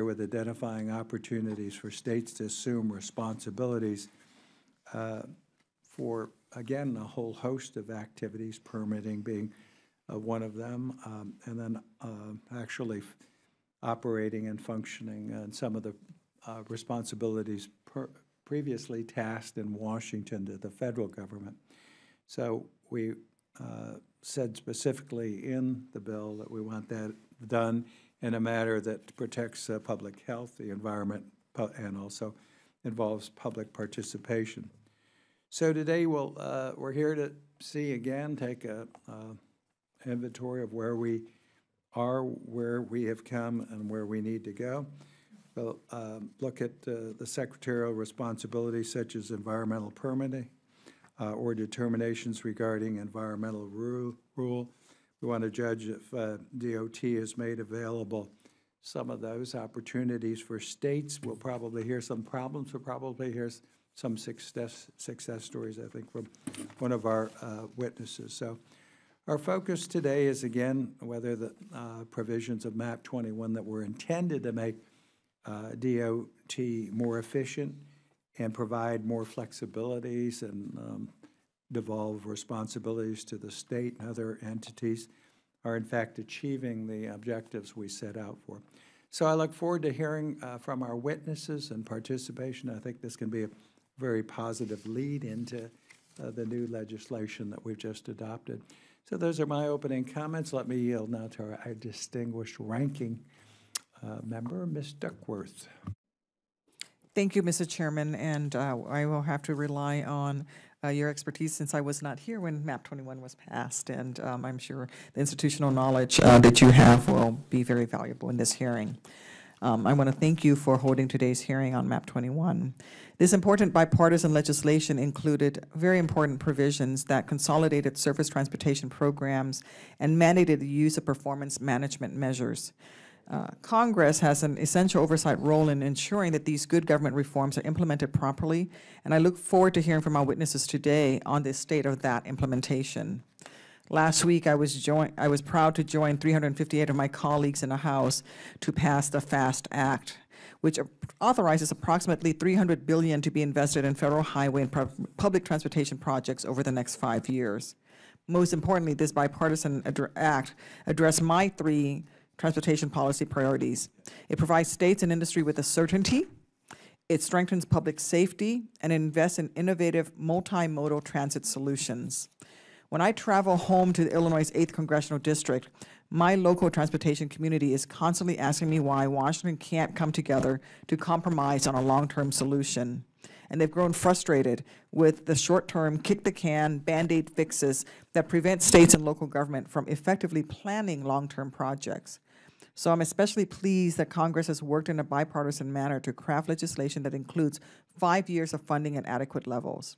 with identifying opportunities for states to assume responsibilities for, again, a whole host of activities, permitting being one of them, and then actually operating and functioning and some of the responsibilities previously tasked in Washington to the federal government. So we said specifically in the bill that we want that done in a manner that protects public health, the environment, and also involves public participation. So today we're here to see again, take a inventory of where we are, where we have come, and where we need to go. We'll look at the secretarial responsibilities such as environmental permitting or determinations regarding environmental rule. We want to judge if DOT has made available some of those opportunities for states. We'll probably hear some problems. We'll probably hear some success stories, I think, from one of our witnesses. So our focus today is, again, whether the provisions of MAP 21 that were intended to make DOT more efficient and provide more flexibilities and devolve responsibilities to the state and other entities are in fact achieving the objectives we set out for. So I look forward to hearing from our witnesses and participation. I think this can be a very positive lead into the new legislation that we've just adopted. So those are my opening comments. Let me yield now to our distinguished ranking member, Ms. Duckworth. Thank you, Mr. Chairman, and I will have to rely on your expertise since I was not here when MAP 21 was passed, and I'm sure the institutional knowledge that you have will be very valuable in this hearing. I want to thank you for holding today's hearing on MAP 21. This important bipartisan legislation included very important provisions that consolidated surface transportation programs and mandated the use of performance management measures. Congress has an essential oversight role in ensuring that these good government reforms are implemented properly, and I look forward to hearing from our witnesses today on the state of that implementation. Last week, I was proud to join 358 of my colleagues in the House to pass the FAST Act, which authorizes approximately $300 billion to be invested in federal highway and public transportation projects over the next 5 years. Most importantly, this bipartisan act addressed my three transportation policy priorities. It provides states and industry with a certainty, it strengthens public safety, and it invests in innovative multimodal transit solutions. When I travel home to Illinois' 8th Congressional District, my local transportation community is constantly asking me why Washington can't come together to compromise on a long-term solution. And they've grown frustrated with the short-term, kick-the-can, Band-Aid fixes that prevent states and local government from effectively planning long-term projects. So I'm especially pleased that Congress has worked in a bipartisan manner to craft legislation that includes 5 years of funding at adequate levels.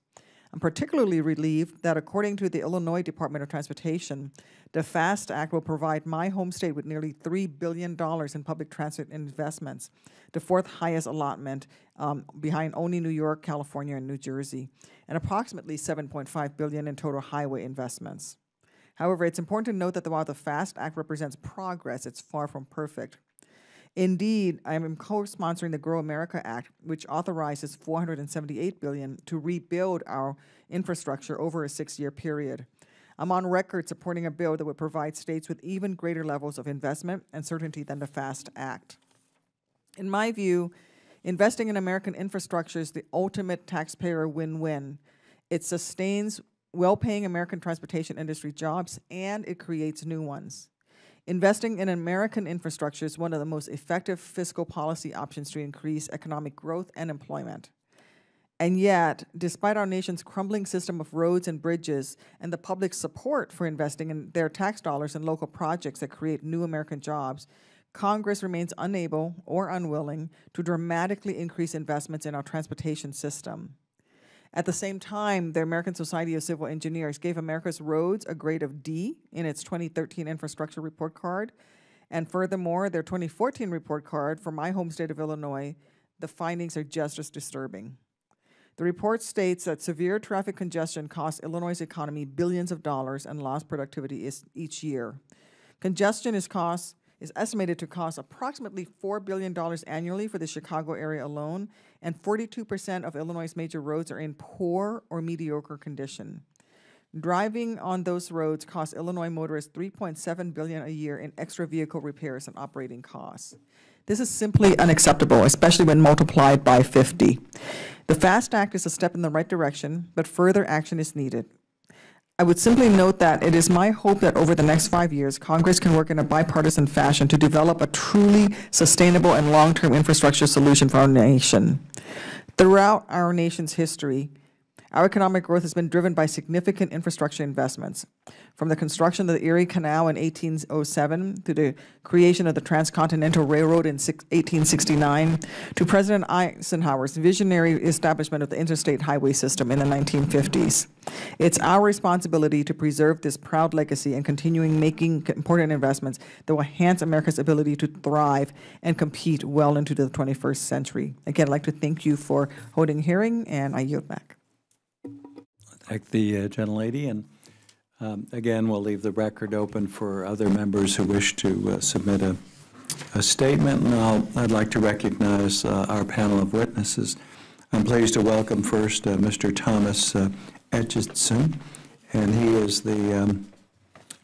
I'm particularly relieved that according to the Illinois Department of Transportation, the FAST Act will provide my home state with nearly $3 billion in public transit investments, the fourth highest allotment behind only New York, California, and New Jersey, and approximately $7.5 billion in total highway investments. However, it's important to note that while the FAST Act represents progress, it's far from perfect. Indeed, I am co-sponsoring the Grow America Act, which authorizes $478 billion to rebuild our infrastructure over a 6-year period. I'm on record supporting a bill that would provide states with even greater levels of investment and certainty than the FAST Act. In my view, investing in American infrastructure is the ultimate taxpayer win-win. It sustains well-paying American transportation industry jobs, and it creates new ones. Investing in American infrastructure is one of the most effective fiscal policy options to increase economic growth and employment. And yet, despite our nation's crumbling system of roads and bridges and the public's support for investing in their tax dollars in local projects that create new American jobs, Congress remains unable or unwilling to dramatically increase investments in our transportation system. At the same time, the American Society of Civil Engineers gave America's roads a grade of D in its 2013 infrastructure report card. And furthermore, their 2014 report card for my home state of Illinois, the findings are just as disturbing. The report states that severe traffic congestion costs Illinois' economy billions of dollars and lost productivity each year. Congestion is is estimated to cost approximately $4 billion annually for the Chicago area alone, and 42% of Illinois' major roads are in poor or mediocre condition. Driving on those roads costs Illinois motorists $3.7 billion a year in extra vehicle repairs and operating costs. This is simply unacceptable, especially when multiplied by 50. The FAST Act is a step in the right direction, but further action is needed. I would simply note that it is my hope that over the next 5 years, Congress can work in a bipartisan fashion to develop a truly sustainable and long-term infrastructure solution for our nation. Throughout our nation's history, our economic growth has been driven by significant infrastructure investments, from the construction of the Erie Canal in 1807 to the creation of the Transcontinental Railroad in 1869 to President Eisenhower's visionary establishment of the interstate highway system in the 1950s. It's our responsibility to preserve this proud legacy and continuing making important investments that will enhance America's ability to thrive and compete well into the 21st century. Again, I'd like to thank you for holding a hearing, and I yield back. Thank the gentlelady, and again, we'll leave the record open for other members who wish to submit a statement, and I'd like to recognize our panel of witnesses. I'm pleased to welcome first Mr. Thomas Edgidson, and he is the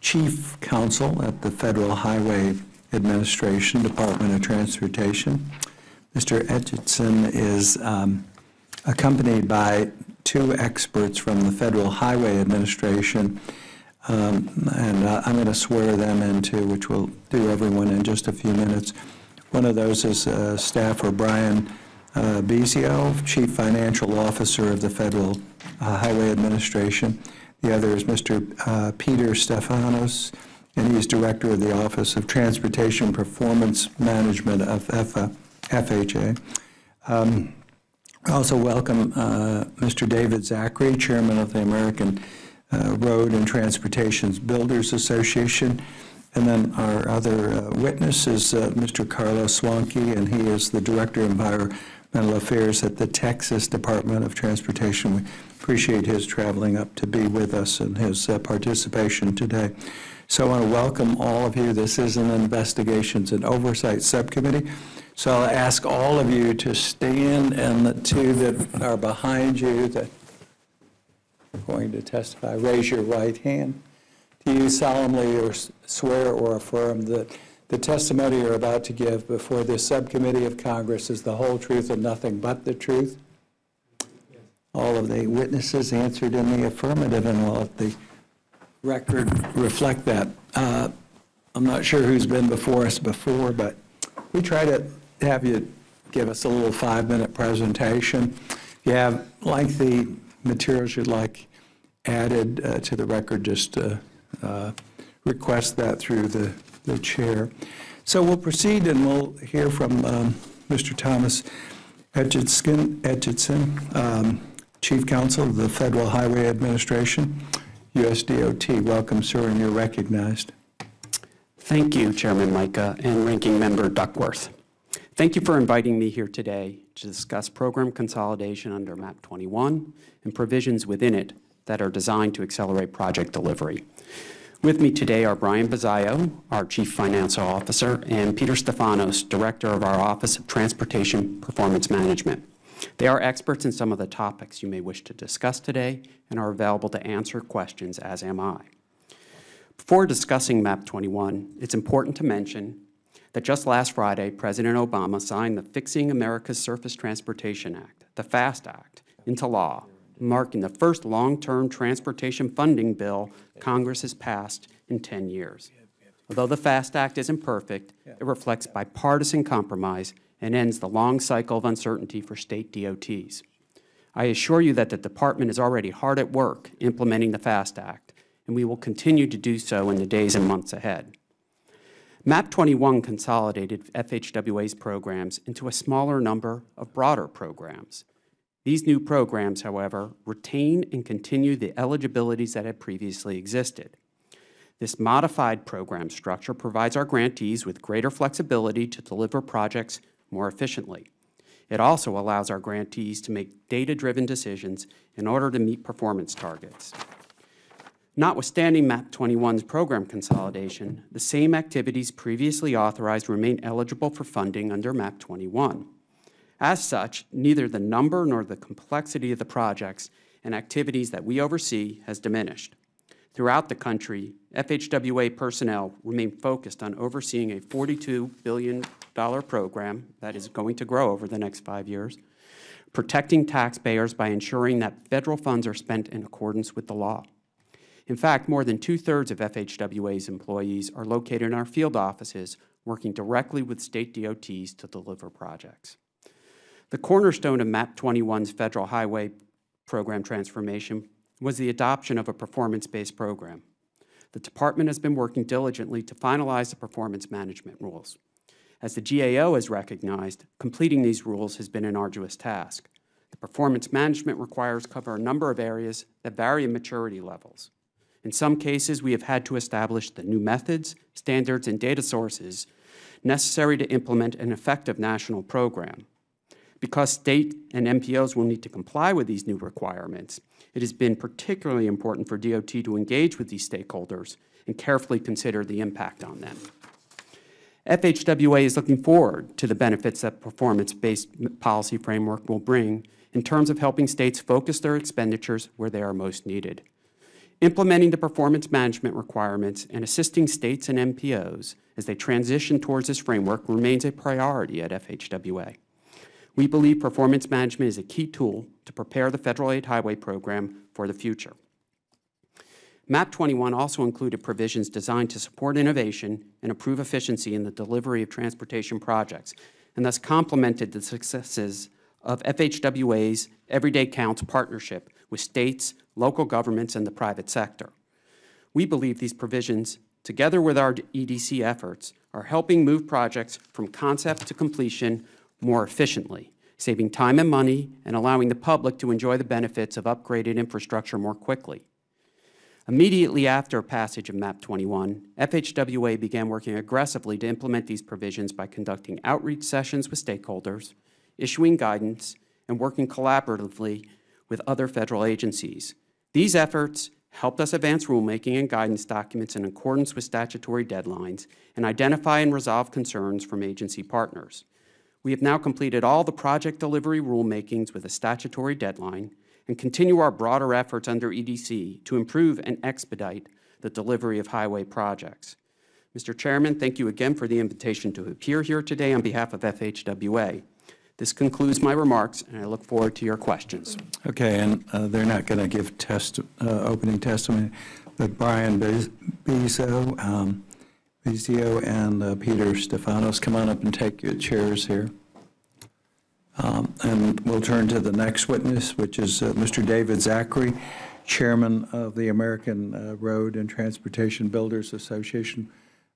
Chief Counsel at the Federal Highway Administration, Department of Transportation. Mr. Edgidson is accompanied by two experts from the Federal Highway Administration, and I'm going to swear them into, which we'll do everyone in just a few minutes. One of those is Staffer Brian Bezio, Chief Financial Officer of the Federal Highway Administration. The other is Mr. Peter Stefanos, and he's Director of the Office of Transportation Performance Management of FHA. I also welcome Mr. David Zachary, Chairman of the American Road and Transportation Builders Association. And then our other witness is Mr. Carlos Swanke, and he is the Director of Environmental Affairs at the Texas Department of Transportation. We appreciate his traveling up to be with us and his participation today. So I want to welcome all of you. This is an Investigations and Oversight Subcommittee. So I'll ask all of you to stand, and the two that are behind you that are going to testify, raise your right hand. Do you solemnly or swear or affirm that the testimony you're about to give before this subcommittee of Congress is the whole truth and nothing but the truth? Yes. All of the witnesses answered in the affirmative, and we'll let the record reflect that. I'm not sure who's been before us before, but we try to have you give us a little 5-minute presentation. If you have lengthy materials you'd like added to the record, just request that through the chair. So we'll proceed, and we'll hear from Mr. Thomas Edgidson, Chief Counsel of the Federal Highway Administration, USDOT. Welcome, sir, and you're recognized. Thank you, Chairman Mica and Ranking Member Duckworth. Thank you for inviting me here today to discuss program consolidation under MAP 21 and provisions within it that are designed to accelerate project delivery. With me today are Brian Bezio, our Chief Financial Officer, and Peter Stefanos, Director of our Office of Transportation Performance Management. They are experts in some of the topics you may wish to discuss today and are available to answer questions, as am I. Before discussing MAP 21, it's important to mention that just last Friday, President Obama signed the Fixing America's Surface Transportation Act, the FAST Act, into law, marking the first long-term transportation funding bill Congress has passed in 10 years. Although the FAST Act isn't perfect, it reflects bipartisan compromise and ends the long cycle of uncertainty for state DOTs. I assure you that the department is already hard at work implementing the FAST Act, and we will continue to do so in the days and months ahead. MAP 21 consolidated FHWA's programs into a smaller number of broader programs. These new programs, however, retain and continue the eligibilities that had previously existed. This modified program structure provides our grantees with greater flexibility to deliver projects more efficiently. It also allows our grantees to make data-driven decisions in order to meet performance targets. Notwithstanding MAP 21's program consolidation, the same activities previously authorized remain eligible for funding under MAP 21. As such, neither the number nor the complexity of the projects and activities that we oversee has diminished. Throughout the country, FHWA personnel remain focused on overseeing a $42 billion program that is going to grow over the next 5 years, protecting taxpayers by ensuring that federal funds are spent in accordance with the law. In fact, more than 2/3 of FHWA's employees are located in our field offices, working directly with state DOTs to deliver projects. The cornerstone of MAP 21's federal highway program transformation was the adoption of a performance-based program. The department has been working diligently to finalize the performance management rules. As the GAO has recognized, completing these rules has been an arduous task. The performance management requires cover a number of areas that vary in maturity levels. In some cases, we have had to establish the new methods, standards, and data sources necessary to implement an effective national program. Because state and MPOs will need to comply with these new requirements, it has been particularly important for DOT to engage with these stakeholders and carefully consider the impact on them. FHWA is looking forward to the benefits that performance-based policy framework will bring in terms of helping states focus their expenditures where they are most needed. Implementing the performance management requirements and assisting states and MPOs as they transition towards this framework remains a priority at FHWA. We believe performance management is a key tool to prepare the Federal Aid Highway Program for the future. MAP 21 also included provisions designed to support innovation and improve efficiency in the delivery of transportation projects, and thus complemented the successes of FHWA's Everyday Counts partnership with states, local governments, and the private sector. We believe these provisions, together with our EDC efforts, are helping move projects from concept to completion more efficiently, saving time and money and allowing the public to enjoy the benefits of upgraded infrastructure more quickly. Immediately after passage of MAP 21, FHWA began working aggressively to implement these provisions by conducting outreach sessions with stakeholders, issuing guidance, and working collaboratively with other federal agencies. These efforts helped us advance rulemaking and guidance documents in accordance with statutory deadlines and identify and resolve concerns from agency partners. We have now completed all the project delivery rulemakings with a statutory deadline and continue our broader efforts under EDC to improve and expedite the delivery of highway projects. Mr. Chairman, thank you again for the invitation to appear here today on behalf of FHWA. This concludes my remarks, and I look forward to your questions. Okay, and they're not going to give opening testimony, but Brian Bizio and Peter Stefanos, come on up and take your chairs here. And we'll turn to the next witness, which is Mr. David Zachary, Chairman of the American Road and Transportation Builders Association.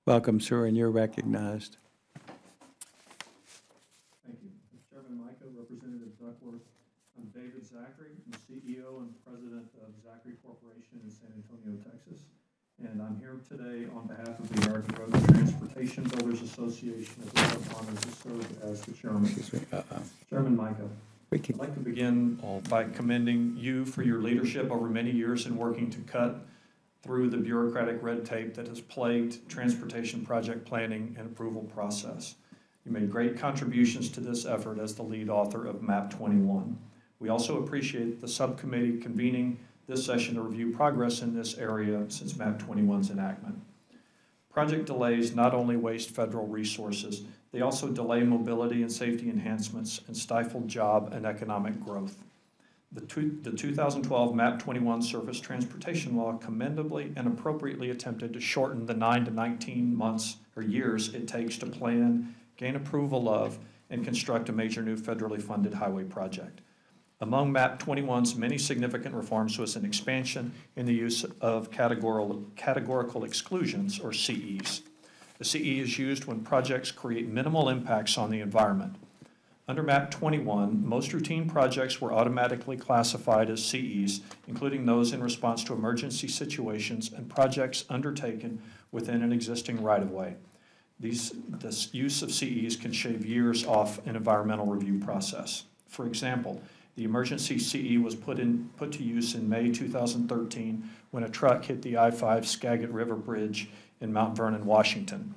Welcome, sir, and you're recognized. Thank you. Chairman Micah, Representative Duckworth, I'm David Zachary. I'm CEO and President of Zachary Corporation in San Antonio, Texas. And I'm here today on behalf of the American Road and Transportation Builders Association, as well as honored to serve as the chairman. Chairman Micah, I'd like to begin by commending you for your leadership over many years in working to cut through the bureaucratic red tape that has plagued transportation project planning and approval process. You made great contributions to this effort as the lead author of MAP 21. We also appreciate the subcommittee convening this session to review progress in this area since MAP 21's enactment. Project delays not only waste federal resources, they also delay mobility and safety enhancements and stifle job and economic growth. The 2012 MAP 21 Surface Transportation Law commendably and appropriately attempted to shorten the 9 to 19 months or years it takes to plan, gain approval of, and construct a major new federally funded highway project. Among MAP 21's many significant reforms was an expansion in the use of categorical exclusions, or CEs. The CE is used when projects create minimal impacts on the environment. Under MAP 21, most routine projects were automatically classified as CEs, including those in response to emergency situations and projects undertaken within an existing right-of-way. This use of CEs can shave years off an environmental review process. For example, The emergency CE was put to use in May 2013 when a truck hit the I-5 Skagit River Bridge in Mount Vernon, Washington.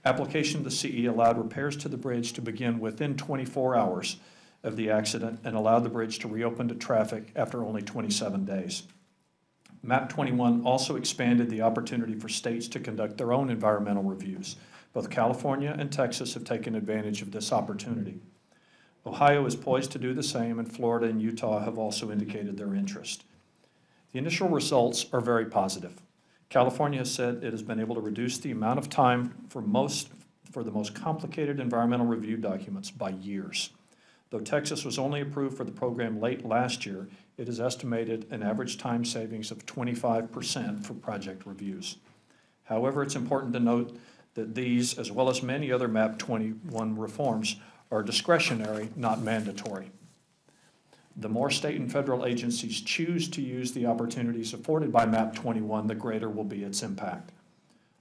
Application of the CE allowed repairs to the bridge to begin within 24 hours of the accident and allowed the bridge to reopen to traffic after only 27 days. MAP 21 also expanded the opportunity for states to conduct their own environmental reviews. Both California and Texas have taken advantage of this opportunity. Ohio is poised to do the same, and Florida and Utah have also indicated their interest. The initial results are very positive. California has said it has been able to reduce the amount of time for the most complicated environmental review documents by years. Though Texas was only approved for the program late last year, it is estimated an average time savings of 25% for project reviews. However, it's important to note that these, as well as many other MAP 21 reforms, are discretionary, not mandatory. The more state and federal agencies choose to use the opportunities afforded by MAP 21, the greater will be its impact.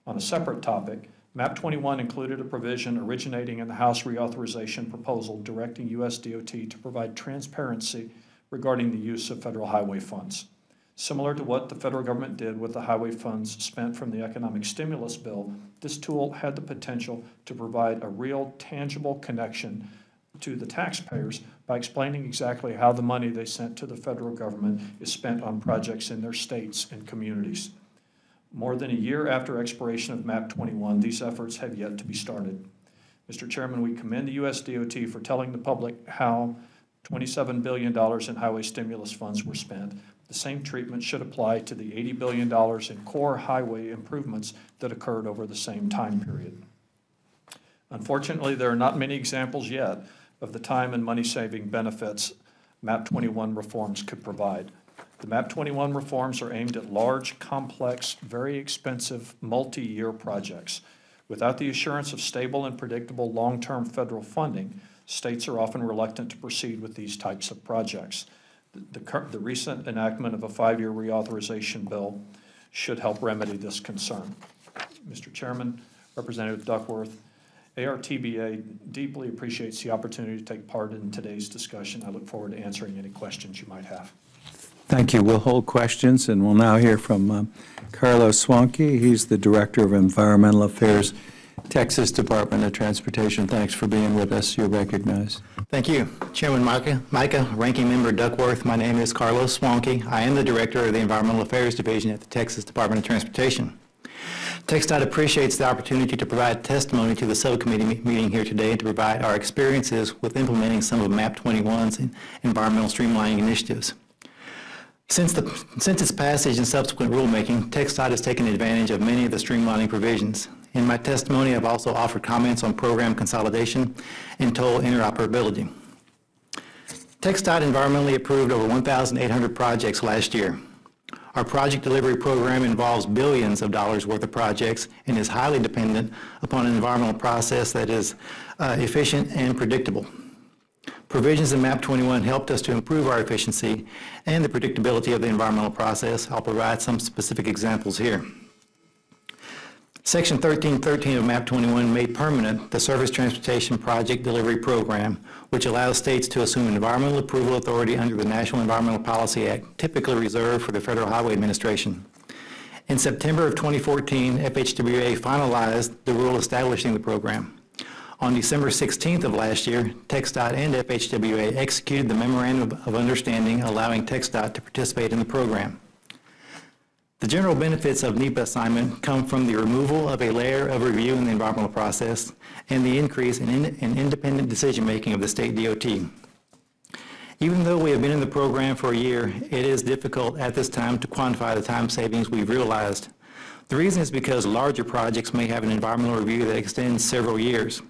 On a separate topic, MAP 21 included a provision originating in the House reauthorization proposal directing U.S. DOT to provide transparency regarding the use of federal highway funds. Similar to what the federal government did with the highway funds spent from the economic stimulus bill, this tool had the potential to provide a real, tangible connection to the taxpayers by explaining exactly how the money they sent to the federal government is spent on projects in their states and communities. More than a year after expiration of MAP 21, these efforts have yet to be started. Mr. Chairman, we commend the U.S. DOT for telling the public how $27 billion in highway stimulus funds were spent. The same treatment should apply to the $80 billion in core highway improvements that occurred over the same time period. Unfortunately, there are not many examples yet of the time and money-saving benefits MAP 21 reforms could provide. The MAP 21 reforms are aimed at large, complex, very expensive, multi-year projects. Without the assurance of stable and predictable long-term federal funding, states are often reluctant to proceed with these types of projects. The recent enactment of a 5-year reauthorization bill should help remedy this concern. Mr. Chairman, Representative Duckworth, ARTBA deeply appreciates the opportunity to take part in today's discussion. I look forward to answering any questions you might have. Thank you. We'll hold questions, and we'll now hear from Carlos Swanke. He's the Director of Environmental Affairs, Texas Department of Transportation. Thanks for being with us. You're recognized. Thank you. Chairman Micah, Ranking Member Duckworth, my name is Carlos Swanke. I am the Director of the Environmental Affairs Division at the Texas Department of Transportation. TxDOT appreciates the opportunity to provide testimony to the subcommittee meeting here today and to provide our experiences with implementing some of MAP 21's environmental streamlining initiatives. Since its passage and subsequent rulemaking, TxDOT has taken advantage of many of the streamlining provisions. In my testimony, I've also offered comments on program consolidation and toll interoperability. TxDOT environmentally approved over 1,800 projects last year. Our project delivery program involves billions of dollars worth of projects and is highly dependent upon an environmental process that is efficient and predictable. Provisions in MAP 21 helped us to improve our efficiency and the predictability of the environmental process. I'll provide some specific examples here. Section 1313 of MAP 21 made permanent the Surface Transportation Project Delivery Program, which allows states to assume environmental approval authority under the National Environmental Policy Act, typically reserved for the Federal Highway Administration. In September of 2014, FHWA finalized the rule establishing the program. On December 16th of last year, TxDOT and FHWA executed the Memorandum of Understanding allowing TxDOT to participate in the program. The general benefits of NEPA assignment come from the removal of a layer of review in the environmental process and the increase in independent decision-making of the state DOT. Even though we have been in the program for a year, it is difficult at this time to quantify the time savings we've realized. The reason is because larger projects may have an environmental review that extends several years.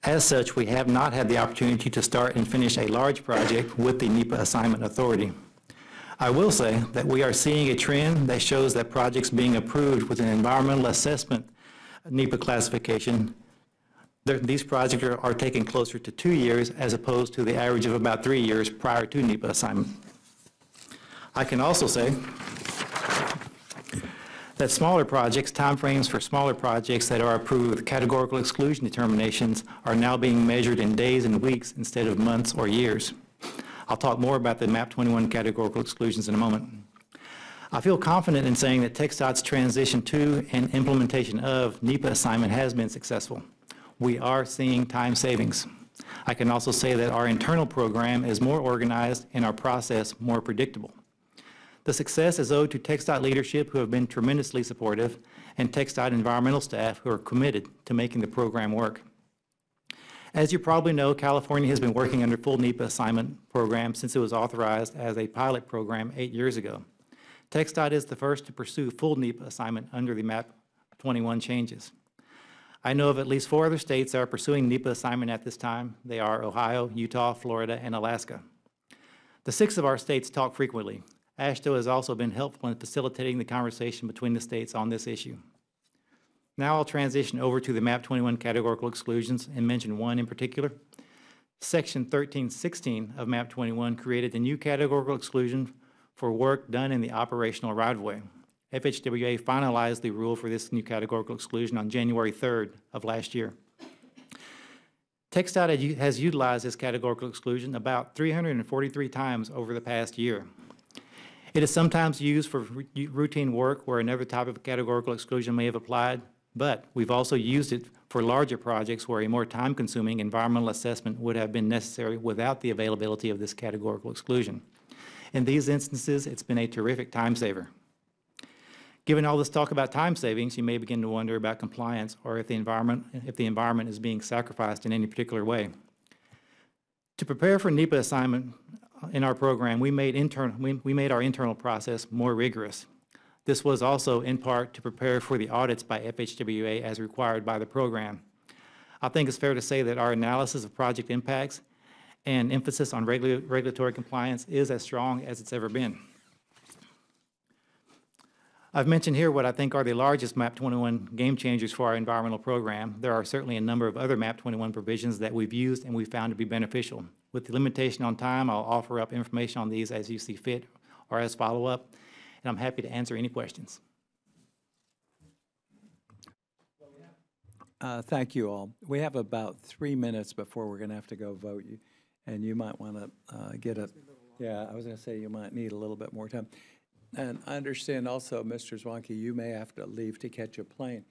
As such, we have not had the opportunity to start and finish a large project with the NEPA assignment authority. I will say that we are seeing a trend that shows that projects being approved with an environmental assessment NEPA classification, these projects are taking closer to 2 years as opposed to the average of about 3 years prior to NEPA assignment. I can also say that smaller projects, timeframes for smaller projects that are approved with categorical exclusion determinations are now being measured in days and weeks instead of months or years. I'll talk more about the MAP 21 categorical exclusions in a moment. I feel confident in saying that TxDOT's transition to and implementation of NEPA assignment has been successful. We are seeing time savings. I can also say that our internal program is more organized and our process more predictable. The success is owed to TxDOT leadership who have been tremendously supportive and TxDOT environmental staff who are committed to making the program work. As you probably know, California has been working under full NEPA assignment program since it was authorized as a pilot program 8 years ago. TxDOT is the first to pursue full NEPA assignment under the MAP 21 changes. I know of at least 4 other states that are pursuing NEPA assignment at this time. They are Ohio, Utah, Florida, and Alaska. The 6 of our states talk frequently. AASHTO has also been helpful in facilitating the conversation between the states on this issue. Now I'll transition over to the MAP 21 categorical exclusions and mention one in particular. Section 1316 of MAP 21 created the new categorical exclusion for work done in the operational right-of-way. FHWA finalized the rule for this new categorical exclusion on January 3rd of last year. TxDOT has utilized this categorical exclusion about 343 times over the past year. It is sometimes used for routine work where another type of categorical exclusion may have applied, but we've also used it for larger projects where a more time-consuming environmental assessment would have been necessary without the availability of this categorical exclusion. In these instances, it's been a terrific time saver. Given all this talk about time savings, you may begin to wonder about compliance or if the environment is being sacrificed in any particular way. To prepare for NEPA assignment in our program, we made our internal process more rigorous. This was also in part to prepare for the audits by FHWA as required by the program. I think it's fair to say that our analysis of project impacts and emphasis on regulatory compliance is as strong as it's ever been. I've mentioned here what I think are the largest MAP 21 game changers for our environmental program. There are certainly a number of other MAP 21 provisions that we've used and we've found to be beneficial. With the limitation on time, I'll offer up information on these as you see fit or as follow-up, and I'm happy to answer any questions. Thank you all. We have about 3 minutes before we're going to have to go vote. And you might want to get a, yeah, I was going to say you might need a little bit more time. And I understand also, Mr. Zwanke, you may have to leave to catch a plane.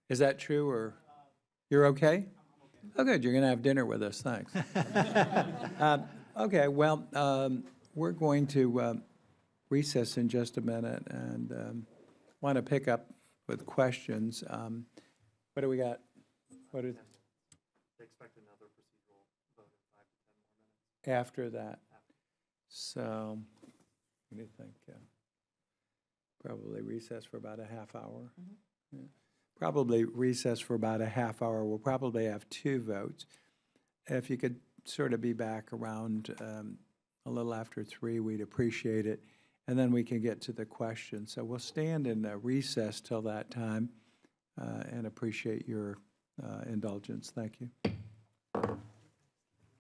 Is that true, or you're okay? Oh, good, you're going to have dinner with us, thanks. Okay, well, we're going to recess in just a minute and want to pick up with questions. What do we got? What is? They expect another procedural vote in 5 to 10 more minutes. After that. So, what do you think? Probably recess for about a half hour. Yeah. Probably recess for about a half hour. We'll probably have 2 votes. If you could sort of be back around a little after 3, we'd appreciate it. And then we can get to the question. So we'll stand in recess till that time and appreciate your indulgence. Thank you.